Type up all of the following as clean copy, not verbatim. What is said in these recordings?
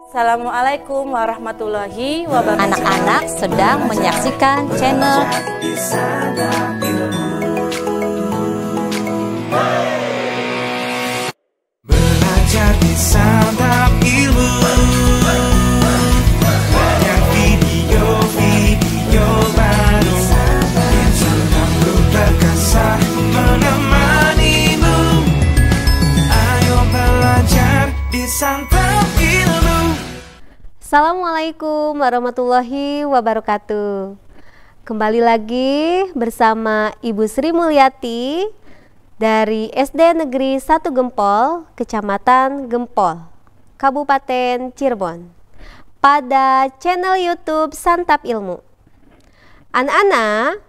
Assalamualaikum warahmatullahi wabarakatuh. Anak-anak sedang menyaksikan channel Belajar di Santap Ilmu. Banyak video baru yang selalu terkasih menemanimu. Ayo belajar di Santap Ilmu. Assalamualaikum warahmatullahi wabarakatuh. Kembali lagi bersama Ibu Sri Mulyati dari SD Negeri 1 Gempol, Kecamatan Gempol, Kabupaten Cirebon, pada channel YouTube Santap Ilmu. Anak-anak,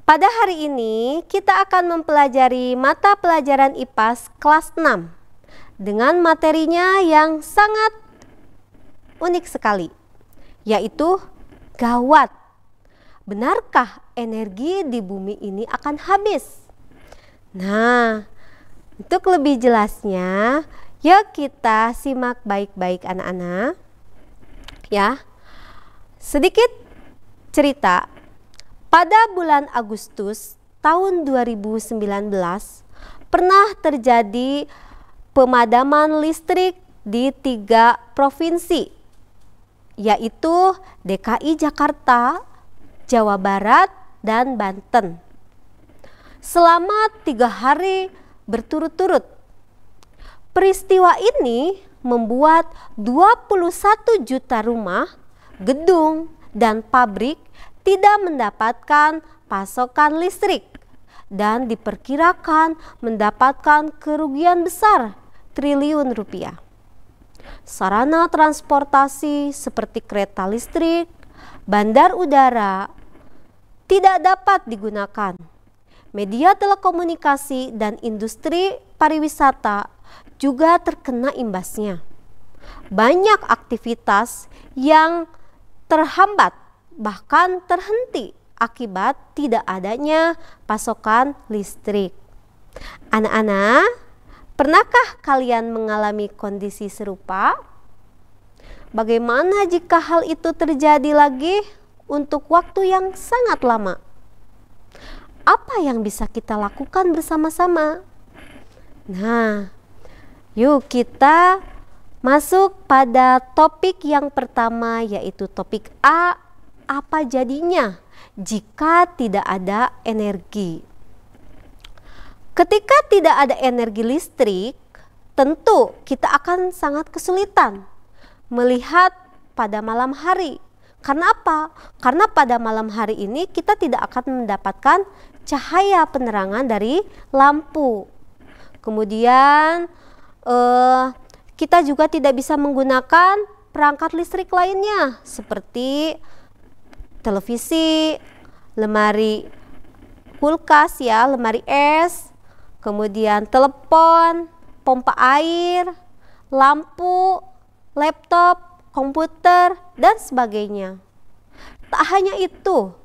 pada hari ini kita akan mempelajari mata pelajaran IPAS kelas 6 dengan materinya yang sangat unik sekali, yaitu gawat. Benarkah energi di bumi ini akan habis? Nah, untuk lebih jelasnya, yuk kita simak baik-baik anak-anak. Ya, sedikit cerita. Pada bulan Agustus tahun 2019 pernah terjadi pemadaman listrik di 3 provinsi, yaitu DKI Jakarta, Jawa Barat, dan Banten. Selama 3 hari berturut-turut. Peristiwa ini membuat 21 juta rumah, gedung, dan pabrik tidak mendapatkan pasokan listrik dan diperkirakan mendapatkan kerugian besar triliun rupiah. Sarana transportasi seperti kereta listrik, bandar udara tidak dapat digunakan. Media telekomunikasi dan industri pariwisata juga terkena imbasnya. Banyak aktivitas yang terhambat, bahkan terhenti akibat tidak adanya pasokan listrik. Anak-anak, pernahkah kalian mengalami kondisi serupa? Bagaimana jika hal itu terjadi lagi untuk waktu yang sangat lama? Apa yang bisa kita lakukan bersama-sama? Nah, yuk kita masuk pada topik yang pertama, yaitu topik A. Apa jadinya jika tidak ada energi? Ketika tidak ada energi listrik, tentu kita akan sangat kesulitan melihat pada malam hari. Karena apa? Karena pada malam hari ini kita tidak akan mendapatkan cahaya penerangan dari lampu. Kemudian kita juga tidak bisa menggunakan perangkat listrik lainnya seperti televisi, lemari kulkas ya, lemari es, kemudian telepon, pompa air, lampu, laptop, komputer, dan sebagainya. Tak hanya itu,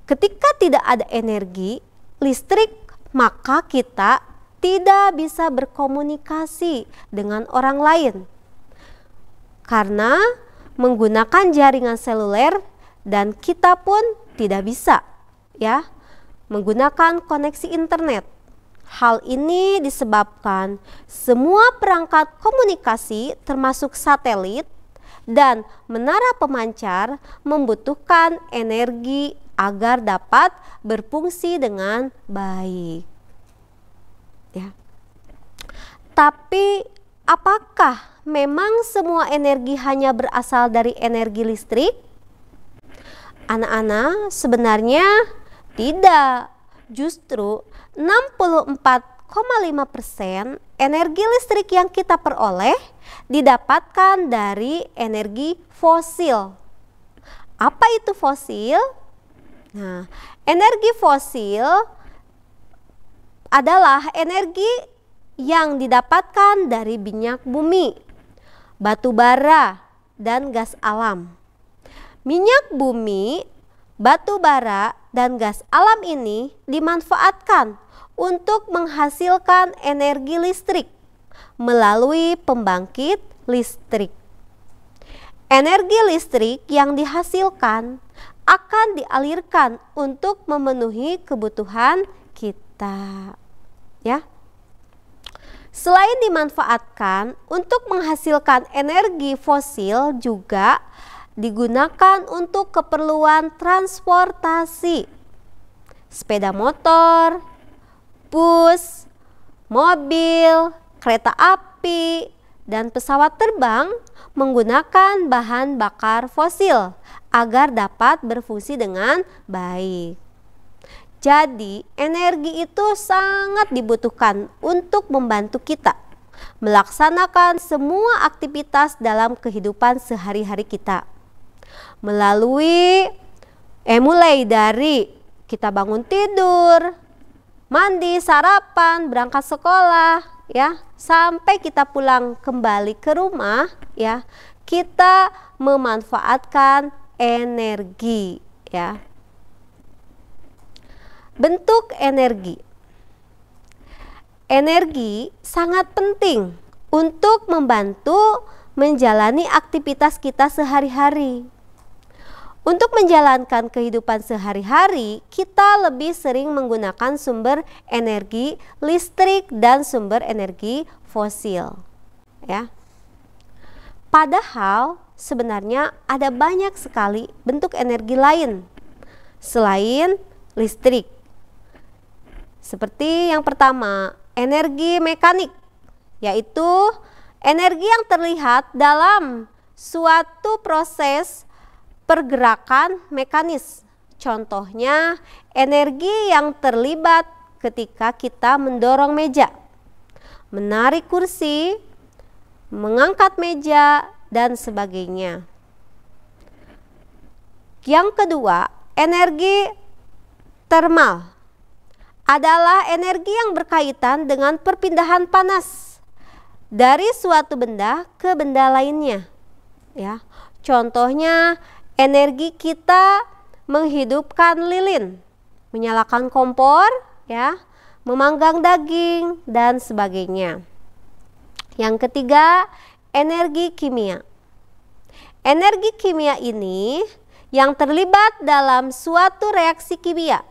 ketika tidak ada energi listrik, maka kita tidak bisa berkomunikasi dengan orang lain karena menggunakan jaringan seluler, dan kita pun tidak bisa ya menggunakan koneksi internet. Hal ini disebabkan semua perangkat komunikasi termasuk satelit dan menara pemancar membutuhkan energi agar dapat berfungsi dengan baik. Ya. Tapi apakah memang semua energi hanya berasal dari energi listrik? Anak-anak, sebenarnya tidak. Justru 64,5% energi listrik yang kita peroleh didapatkan dari energi fosil. Apa itu fosil? Nah, energi fosil adalah energi yang didapatkan dari minyak bumi, batu bara, dan gas alam. Minyak bumi, batu bara, dan gas alam ini dimanfaatkan untuk menghasilkan energi listrik melalui pembangkit listrik. energi listrik yang dihasilkan akan dialirkan untuk memenuhi kebutuhan kita. Ya. Selain dimanfaatkan untuk menghasilkan energi fosil, juga digunakan untuk keperluan transportasi. Sepeda motor, bus, mobil, kereta api, dan pesawat terbang menggunakan bahan bakar fosil agar dapat berfungsi dengan baik. Jadi, energi itu sangat dibutuhkan untuk membantu kita melaksanakan semua aktivitas dalam kehidupan sehari-hari kita. Mulai dari kita bangun tidur, mandi, sarapan, berangkat sekolah, ya, sampai kita pulang kembali ke rumah, ya, kita memanfaatkan energi, ya. Bentuk energi. Energi sangat penting untuk membantu menjalani aktivitas kita sehari-hari. Untuk menjalankan kehidupan sehari-hari, kita lebih sering menggunakan sumber energi listrik dan sumber energi fosil, ya. Padahal sebenarnya ada banyak sekali bentuk energi lain selain listrik. Seperti yang pertama, energi mekanik, yaitu energi yang terlihat dalam suatu proses pergerakan mekanis. Contohnya, energi yang terlibat ketika kita mendorong meja, menarik kursi, mengangkat meja, dan sebagainya. Yang kedua, energi termal adalah energi yang berkaitan dengan perpindahan panas dari suatu benda ke benda lainnya, ya. Contohnya, energi kita menghidupkan lilin, menyalakan kompor, ya, memanggang daging, dan sebagainya. Yang ketiga, energi kimia. Energi kimia ini yang terlibat dalam suatu reaksi kimia.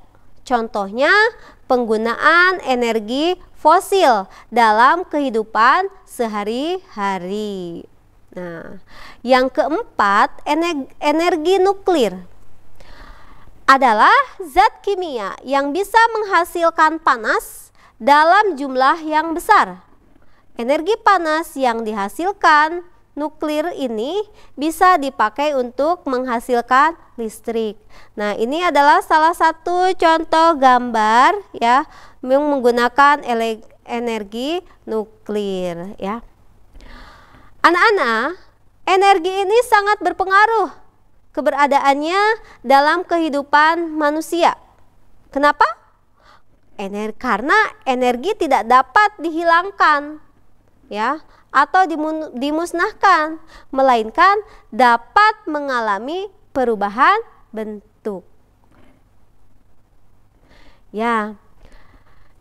Contohnya, penggunaan energi fosil dalam kehidupan sehari-hari. Nah, yang keempat, energi nuklir adalah zat kimia yang bisa menghasilkan panas dalam jumlah yang besar. Energi panas yang dihasilkan nuklir ini bisa dipakai untuk menghasilkan listrik. Nah, ini adalah salah satu contoh gambar, ya, yang menggunakan energi nuklir, ya. Anak-anak, energi ini sangat berpengaruh keberadaannya dalam kehidupan manusia. Kenapa? Karena energi tidak dapat dihilangkan, ya, atau dimusnahkan, melainkan dapat mengalami perubahan bentuk. Ya,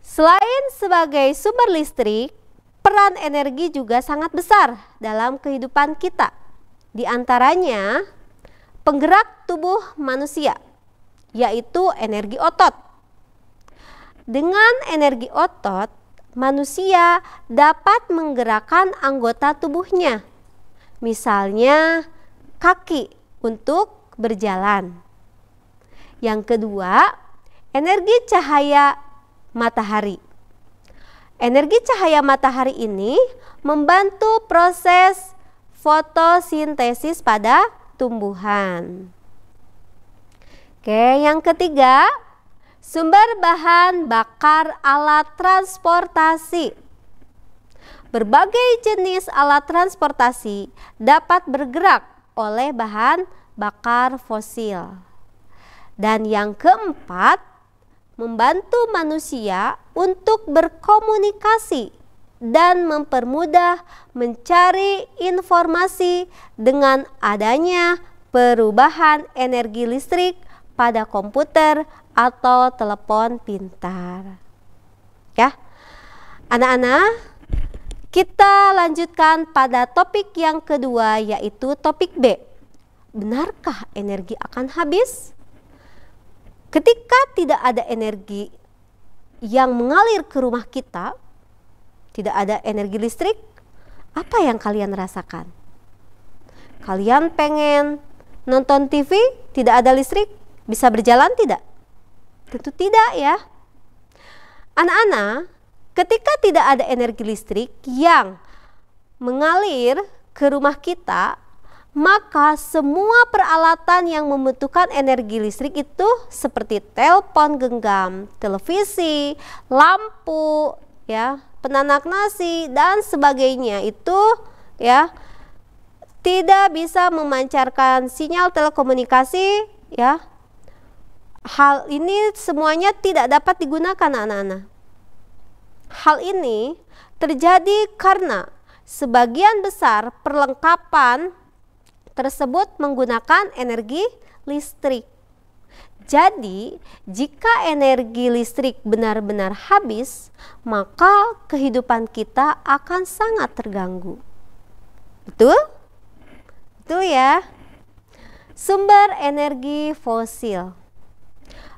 selain sebagai sumber listrik, peran energi juga sangat besar dalam kehidupan kita. Di antaranya, penggerak tubuh manusia, yaitu energi otot. Dengan energi otot, manusia dapat menggerakkan anggota tubuhnya, misalnya kaki untuk berjalan. Yang kedua, energi cahaya matahari. Energi cahaya matahari ini membantu proses fotosintesis pada tumbuhan. Oke, yang ketiga, sumber bahan bakar alat transportasi. Berbagai jenis alat transportasi dapat bergerak oleh bahan bakar fosil. Dan yang keempat, membantu manusia untuk berkomunikasi dan mempermudah mencari informasi dengan adanya perubahan energi listrik pada komputer atau telepon pintar. Ya, anak-anak, Kita lanjutkan pada topik yang kedua, yaitu topik B. Benarkah energi akan habis? Ketika tidak ada energi yang mengalir ke rumah kita, tidak ada energi listrik, apa yang kalian rasakan? Kalian pengen nonton TV, tidak ada listrik, bisa berjalan tidak? Tentu tidak ya. Anak-anak, ketika tidak ada energi listrik yang mengalir ke rumah kita, maka semua peralatan yang membutuhkan energi listrik itu seperti telepon genggam, televisi, lampu, ya, penanak nasi dan sebagainya itu ya tidak bisa memancarkan sinyal telekomunikasi, ya. Hal ini semuanya tidak dapat digunakan anak-anak. Hal ini terjadi karena sebagian besar perlengkapan tersebut menggunakan energi listrik. Jadi, jika energi listrik benar-benar habis, maka kehidupan kita akan sangat terganggu. Betul? Betul ya? Sumber energi fosil.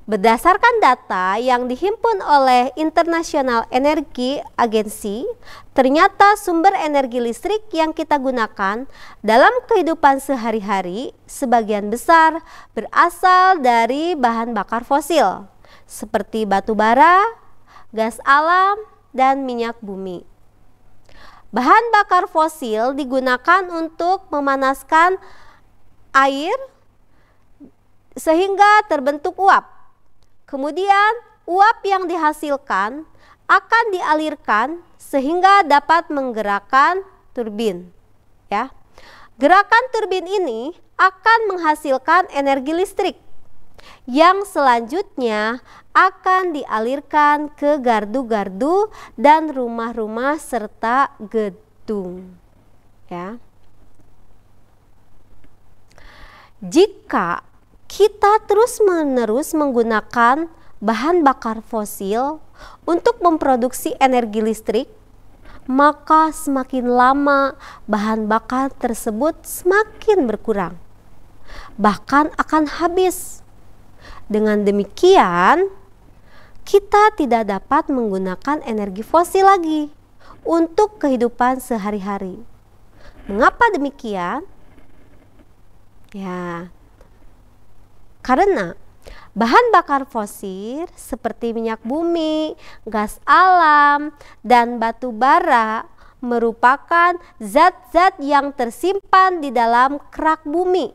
Berdasarkan data yang dihimpun oleh International Energy Agency, ternyata sumber energi listrik yang kita gunakan dalam kehidupan sehari-hari sebagian besar berasal dari bahan bakar fosil, seperti batu bara, gas alam, dan minyak bumi. Bahan bakar fosil digunakan untuk memanaskan air sehingga terbentuk uap. Kemudian uap yang dihasilkan akan dialirkan sehingga dapat menggerakkan turbin. Ya. Gerakan turbin ini akan menghasilkan energi listrik yang selanjutnya akan dialirkan ke gardu-gardu dan rumah-rumah serta gedung. Ya. Jika kita terus-menerus menggunakan bahan bakar fosil untuk memproduksi energi listrik, maka semakin lama bahan bakar tersebut semakin berkurang, bahkan akan habis. Dengan demikian, kita tidak dapat menggunakan energi fosil lagi untuk kehidupan sehari-hari. Mengapa demikian? Ya, karena bahan bakar fosil seperti minyak bumi, gas alam, dan batu bara merupakan zat-zat yang tersimpan di dalam kerak bumi.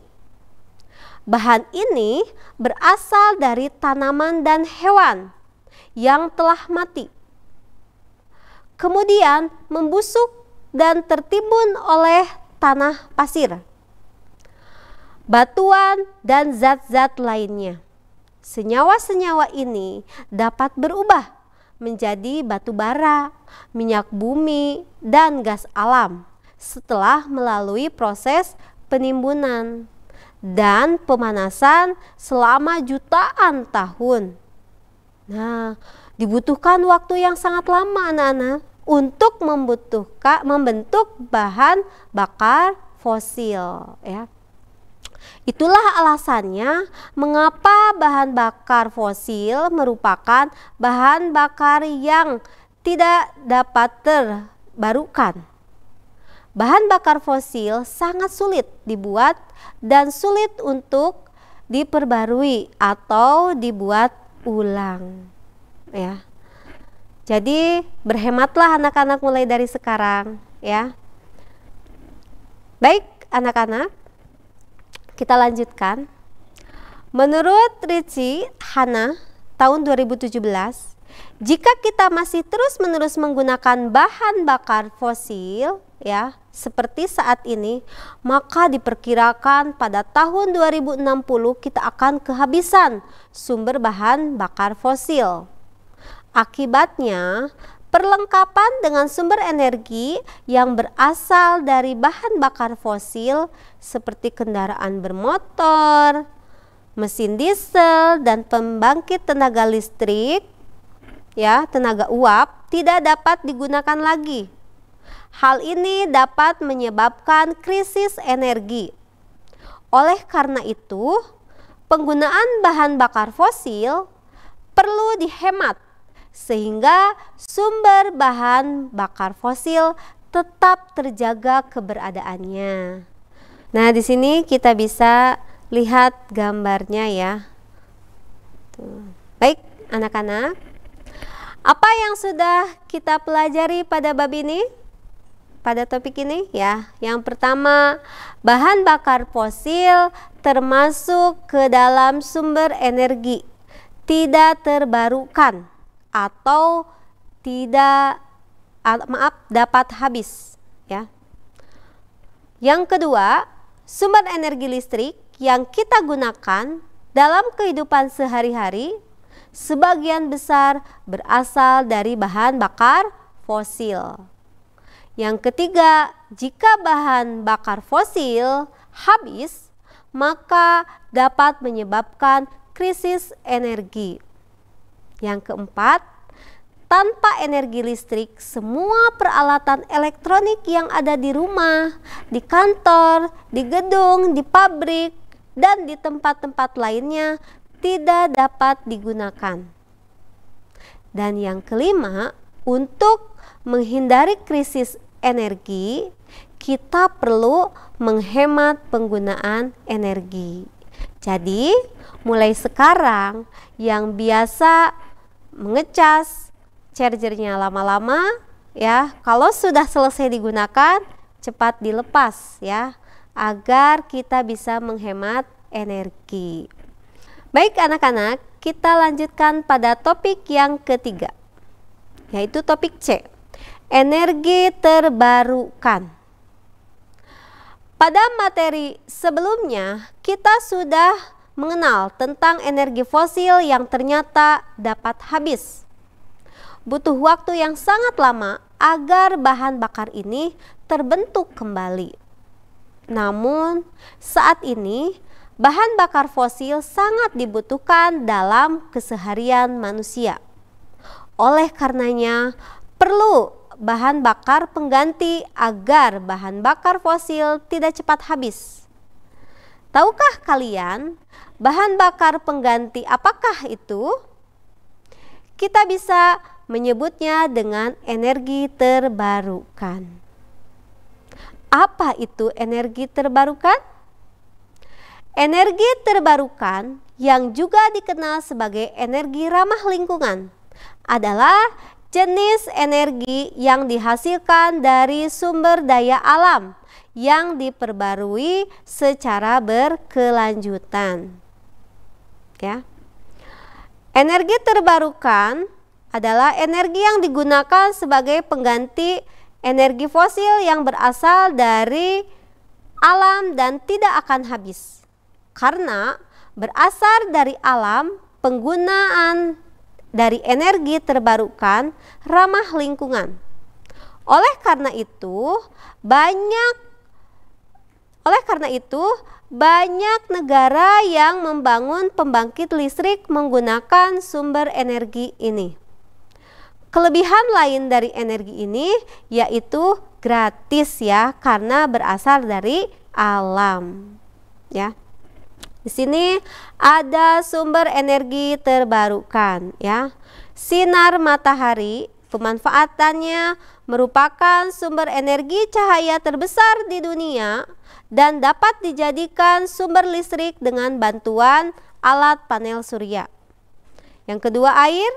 Bahan ini berasal dari tanaman dan hewan yang telah mati, kemudian membusuk dan tertimbun oleh tanah pasir, batuan, dan zat-zat lainnya. Senyawa-senyawa ini dapat berubah menjadi batu bara, minyak bumi, dan gas alam setelah melalui proses penimbunan dan pemanasan selama jutaan tahun. Nah, dibutuhkan waktu yang sangat lama anak-anak untuk membentuk bahan bakar fosil, ya. Itulah alasannya mengapa bahan bakar fosil merupakan bahan bakar yang tidak dapat terbarukan. Bahan bakar fosil sangat sulit dibuat dan sulit untuk diperbarui atau dibuat ulang, ya. Jadi berhematlah anak-anak mulai dari sekarang, ya. Baik anak-anak, kita lanjutkan. Menurut Richie Hanna tahun 2017, jika kita masih terus-menerus menggunakan bahan bakar fosil, ya, seperti saat ini, maka diperkirakan pada tahun 2060 kita akan kehabisan sumber bahan bakar fosil. Akibatnya, perlengkapan dengan sumber energi yang berasal dari bahan bakar fosil seperti kendaraan bermotor, mesin diesel, dan pembangkit tenaga listrik, ya, tenaga uap, tidak dapat digunakan lagi. Hal ini dapat menyebabkan krisis energi. Oleh karena itu, penggunaan bahan bakar fosil perlu dihemat sehingga sumber bahan bakar fosil tetap terjaga keberadaannya. Nah, di sini kita bisa lihat gambarnya ya. Tuh. Baik, anak-anak. Apa yang sudah kita pelajari pada bab ini? Pada topik ini ya. Yang pertama, bahan bakar fosil termasuk ke dalam sumber energi tidak terbarukan atau dapat habis ya. Yang kedua, sumber energi listrik yang kita gunakan dalam kehidupan sehari-hari sebagian besar berasal dari bahan bakar fosil. Yang ketiga, jika bahan bakar fosil habis, maka dapat menyebabkan krisis energi. Yang keempat, tanpa energi listrik, semua peralatan elektronik yang ada di rumah, di kantor, di gedung, di pabrik, dan di tempat-tempat lainnya tidak dapat digunakan. Dan yang kelima, untuk menghindari krisis energi, kita perlu menghemat penggunaan energi. Jadi, mulai sekarang yang biasa mengecas chargernya lama-lama ya, kalau sudah selesai digunakan cepat dilepas ya, agar kita bisa menghemat energi. Baik anak-anak, kita lanjutkan pada topik yang ketiga, yaitu topik C, energi terbarukan. Pada materi sebelumnya, kita sudah mengenal tentang energi fosil yang ternyata dapat habis. Butuh waktu yang sangat lama agar bahan bakar ini terbentuk kembali. Namun, saat ini bahan bakar fosil sangat dibutuhkan dalam keseharian manusia. Oleh karenanya, perlu bahan bakar pengganti agar bahan bakar fosil tidak cepat habis. Tahukah kalian bahan bakar pengganti apakah itu? Kita bisa menyebutnya dengan energi terbarukan. Apa itu energi terbarukan? Energi terbarukan yang juga dikenal sebagai energi ramah lingkungan adalah jenis energi yang dihasilkan dari sumber daya alam yang diperbarui secara berkelanjutan. Ya. Energi terbarukan adalah energi yang digunakan sebagai pengganti energi fosil yang berasal dari alam dan tidak akan habis. Karena berasal dari alam, penggunaan dari energi terbarukan ramah lingkungan. Oleh karena itu, banyak negara yang membangun pembangkit listrik menggunakan sumber energi ini. Kelebihan lain dari energi ini yaitu gratis ya, karena berasal dari alam. Ya. Di sini ada sumber energi terbarukan ya. Sinar matahari, pemanfaatannya merupakan sumber energi cahaya terbesar di dunia dan dapat dijadikan sumber listrik dengan bantuan alat panel surya. Yang kedua, air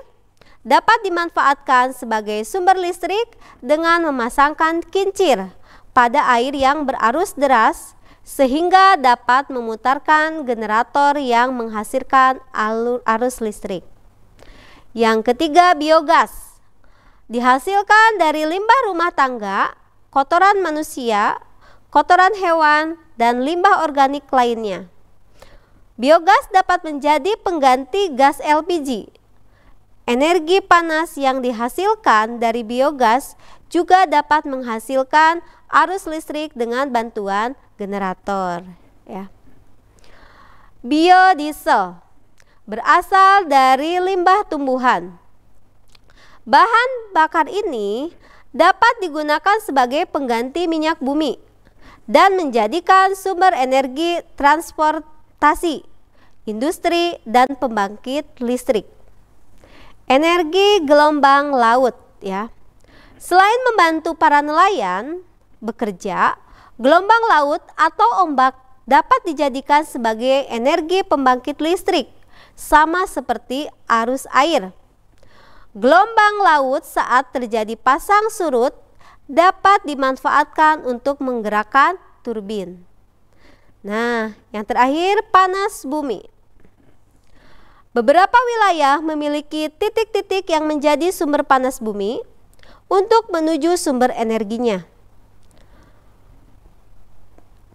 dapat dimanfaatkan sebagai sumber listrik dengan memasangkan kincir pada air yang berarus deras sehingga dapat memutarkan generator yang menghasilkan arus listrik. Yang ketiga, biogas dihasilkan dari limbah rumah tangga, kotoran manusia, kotoran hewan, dan limbah organik lainnya. Biogas dapat menjadi pengganti gas LPG. Energi panas yang dihasilkan dari biogas juga dapat menghasilkan arus listrik dengan bantuan generator. Ya. Biodiesel berasal dari limbah tumbuhan. Bahan bakar ini dapat digunakan sebagai pengganti minyak bumi dan menjadikan sumber energi transportasi, industri, dan pembangkit listrik. Energi gelombang laut ya. Selain membantu para nelayan bekerja, gelombang laut atau ombak dapat dijadikan sebagai energi pembangkit listrik, sama seperti arus air. Gelombang laut saat terjadi pasang surut dapat dimanfaatkan untuk menggerakkan turbin. Nah, yang terakhir panas bumi. Beberapa wilayah memiliki titik-titik yang menjadi sumber panas bumi untuk menuju sumber energinya.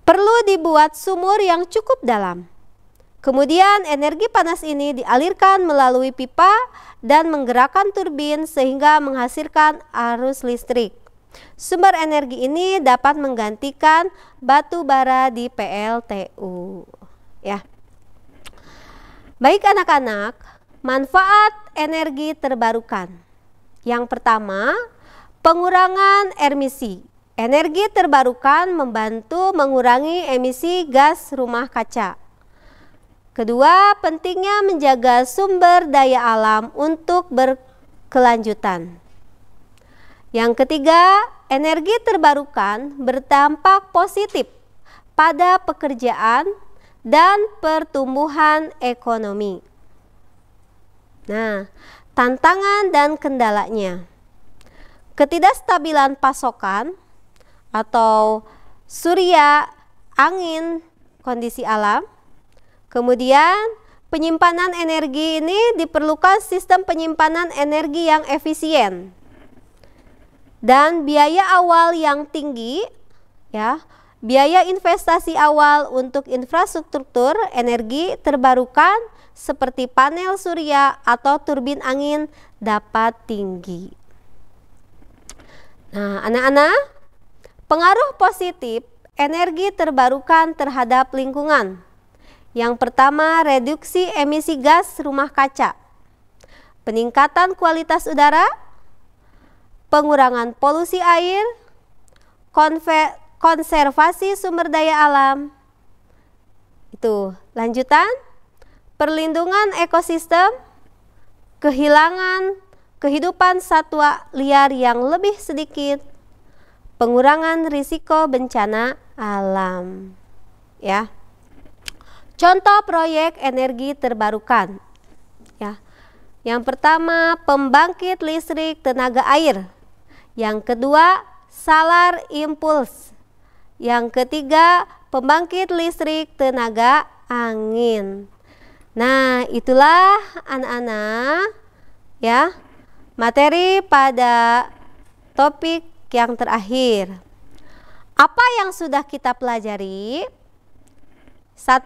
Perlu dibuat sumur yang cukup dalam. Kemudian energi panas ini dialirkan melalui pipa dan menggerakkan turbin sehingga menghasilkan arus listrik. Sumber energi ini dapat menggantikan batu bara di PLTU. Ya. Baik anak-anak, manfaat energi terbarukan. Yang pertama, pengurangan emisi. Energi terbarukan membantu mengurangi emisi gas rumah kaca. Kedua, pentingnya menjaga sumber daya alam untuk berkelanjutan. Yang ketiga, energi terbarukan berdampak positif pada pekerjaan dan pertumbuhan ekonomi. Nah, tantangan dan kendalanya. Ketidakstabilan pasokan atau surya, angin, kondisi alam. Kemudian penyimpanan energi ini diperlukan sistem penyimpanan energi yang efisien. Dan biaya awal yang tinggi ya. Biaya investasi awal untuk infrastruktur energi terbarukan seperti panel surya atau turbin angin dapat tinggi. Nah, anak-anak, pengaruh positif energi terbarukan terhadap lingkungan. Yang pertama, reduksi emisi gas rumah kaca, peningkatan kualitas udara, pengurangan polusi air, konservasi sumber daya alam. Itu lanjutan, perlindungan ekosistem, kehidupan satwa liar yang lebih sedikit, pengurangan risiko bencana alam. Ya. Contoh proyek energi terbarukan. Ya. Yang pertama, pembangkit listrik tenaga air. Yang kedua, solar impulse. Yang ketiga, pembangkit listrik tenaga angin. Nah, itulah anak-anak ya, materi pada topik yang terakhir. Apa yang sudah kita pelajari? 1.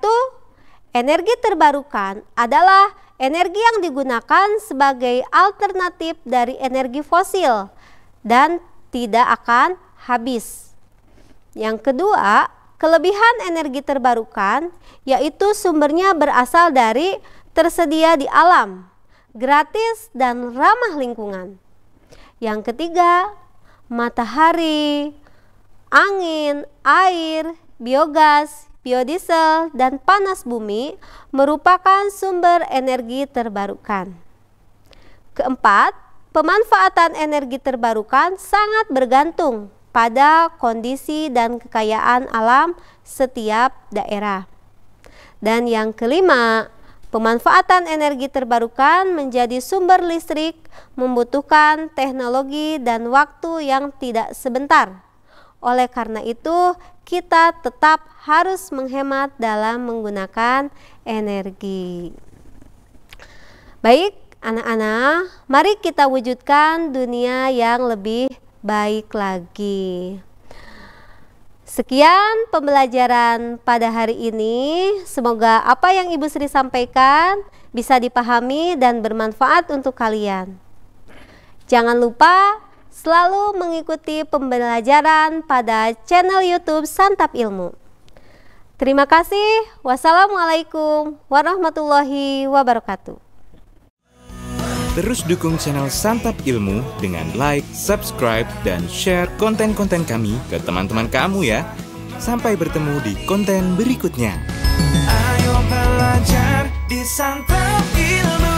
Energi terbarukan adalah energi yang digunakan sebagai alternatif dari energi fosil dan tidak akan habis. Yang kedua, kelebihan energi terbarukan yaitu sumbernya berasal dari tersedia di alam, gratis dan ramah lingkungan. Yang ketiga, matahari, angin, air, biogas, biodiesel, dan panas bumi merupakan sumber energi terbarukan. Keempat, pemanfaatan energi terbarukan sangat bergantung pada kondisi dan kekayaan alam setiap daerah. Dan yang kelima, pemanfaatan energi terbarukan menjadi sumber listrik membutuhkan teknologi dan waktu yang tidak sebentar. Oleh karena itu, kita tetap harus menghemat dalam menggunakan energi. Baik, anak-anak, mari kita wujudkan dunia yang lebih baik lagi. Sekian pembelajaran pada hari ini. Semoga apa yang Ibu Sri sampaikan bisa dipahami dan bermanfaat untuk kalian. Jangan lupa selalu mengikuti pembelajaran pada channel YouTube Santap Ilmu. Terima kasih. Wassalamualaikum warahmatullahi wabarakatuh. Terus dukung channel Santap Ilmu dengan like, subscribe, dan share konten-konten kami ke teman-teman kamu ya. Sampai bertemu di konten berikutnya. Ayo belajar di Santap Ilmu.